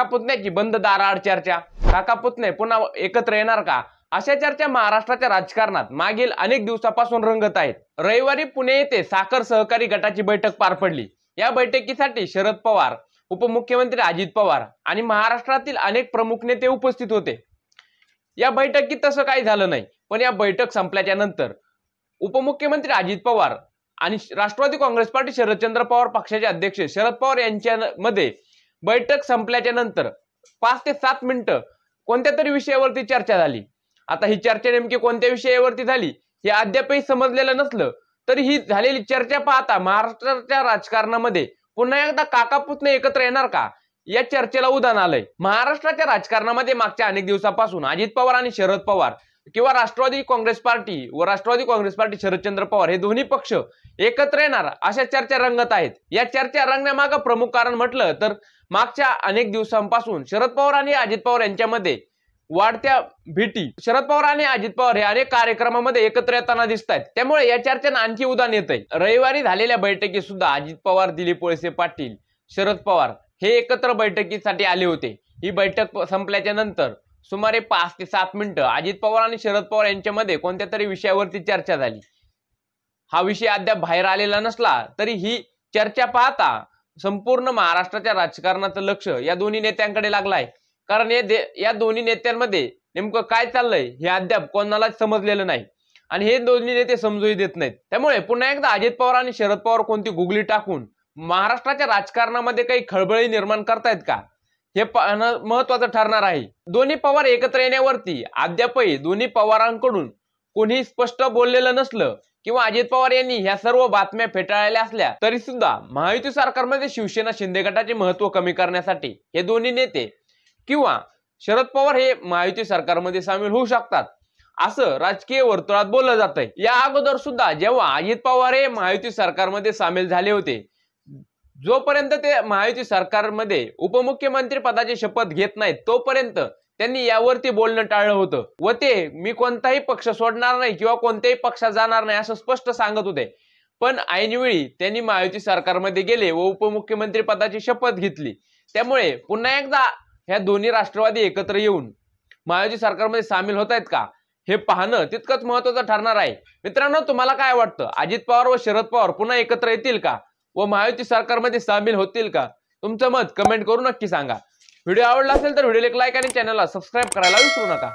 काका पुतण्याची बंद दाराआड चर्चा, काका पुतणे पुन्हा एकत्र येणार का, अशा चर्चा महाराष्ट्राच्या राजकारणात मागील अनेक दिवसापासून रंगत आहेत। रविवारी पुणे येथे साखर सहकारी गटाची बैठक पार पडली। या बैठकीसाठी शरद पवार, उपमुख्यमंत्री अजित पवार आणि महाराष्ट्रातील अनेक प्रमुख नेते उपस्थित होते। या बैठकीत तसं काही झालं नाही, पण या बैठक संपल्याच्या नंतर उपमुख्यमंत्री अजित पवार आणि राष्ट्रवादी काँग्रेस पार्टी शरदचंद्र पवार पक्षाचे अध्यक्ष शरद पवार यांच्यामध्ये बैठक संपल्याच्या नंतर 5 ते 7 मिनिटं कोणत्या तरी विषयावरती चर्चा झाली। आता ही चर्चा नेमकी कोणत्या विषयावरती झाली हे अद्यापही समजलेलं नसलं तरी ही झालेली चर्चा पाहता महाराष्ट्राच्या राजकारणामध्ये पुन्हा एकदा काका पुतणे एकत्र येणार का या चर्चेला उधाण आलंय। महाराष्ट्राच्या राजकारणामध्ये मागच्या अनेक दिवसापासून अजित पवार आणि शरद पवार किंवा राष्ट्रवादी काँग्रेस पार्टी व राष्ट्रवादी काँग्रेस पार्टी शरदचंद्र पवार हे दोन्ही पक्ष एकत्र येणार अशा चर्चा रंगत आहेत। या चर्चा रंगण्यामागे प्रमुख कारण म्हटलं तर मागच्या अनेक दिवसांपासून शरद पवार आणि अजित पवार यांच्यामध्ये वाढत्या भेटी, शरद पवार आणि अजित पवार हे अनेक कार्यक्रमामध्ये एकत्र येताना दिसत आहेत, त्यामुळे या चर्चेनं आणखी उधाण येतंय। रविवारी झालेल्या बैठकीत सुद्धा अजित पवार, दिलीप वळसे पाटील, शरद पवार हे एकत्र बैठकीसाठी आले होते। ही बैठक संपल्याच्या नंतर सुमारे 5 ते 7 मिनिटं अजित पवार आणि शरद पवार यांच्यामध्ये कोणत्या तरी विषयावरती चर्चा झाली। हा विषय अद्याप बाहेर आलेला नसला तरी ही चर्चा पाहता संपूर्ण महाराष्ट्राच्या राजकारणाचं लक्ष या दोन्ही नेत्यांकडे लागलाय, कारण या दोन्ही नेत्यांमध्ये नेमकं काय चाललंय हे अद्याप कोणालाच समजलेलं नाही आणि हे दोन्ही नेते समजूही देत नाहीत। त्यामुळे पुन्हा एकदा अजित पवार आणि शरद पवार कोणती गुगली टाकून महाराष्ट्राच्या राजकारणामध्ये काही खळबळी निर्माण करतायत का हे पाहणं महत्त्वाचं ठरणार आहे। दोन्ही पवार एकत्र येण्यावरती अद्यापही दोन्ही पवारांकडून कोणी स्पष्ट बोललेलं नसलं किंवा अजित पवार यांनी ह्या सर्व बातम्या फेटाळल्या असल्या तरी सुद्धा महायुती सरकारमध्ये शिवसेना शिंदे गटाचे महत्त्व कमी करण्यासाठी हे दोन्ही नेते किंवा शरद पवार हे महायुती सरकारमध्ये सामील होऊ शकतात असं राजकीय वर्तुळात बोललं जातंय। या अगोदर सुद्धा जेव्हा अजित पवार हे महायुती सरकारमध्ये सामील झाले होते, जोपर्यंत ते महायुती सरकारमध्ये उपमुख्यमंत्री पदाची शपथ घेत नाहीत तोपर्यंत त्यांनी यावरती बोलणं टाळलं होतं व ते मी कोणताही पक्ष सोडणार नाही किंवा कोणत्याही पक्षात जाणार नाही असं स्पष्ट सांगत होते। पण ऐनवेळी त्यांनी महायुती सरकारमध्ये गेले व उपमुख्यमंत्री पदाची शपथ घेतली, त्यामुळे पुन्हा एकदा ह्या दोन्ही राष्ट्रवादी एकत्र येऊन महायुती सरकारमध्ये सामील होत आहेत का हे पाहणं तितकंच महत्त्वाचं ठरणार आहे। मित्रांनो, तुम्हाला काय वाटतं, अजित पवार व शरद पवार पुन्हा एकत्र येतील का व महायुती सरकारमध्ये सामील होतील का? तुमचं मत कमेंट करून नक्की सांगा। व्हिडिओ आवडला असेल तर व्हिडिओला एक लाईक आणि चॅनलला सबस्क्राईब करायला विसरू नका।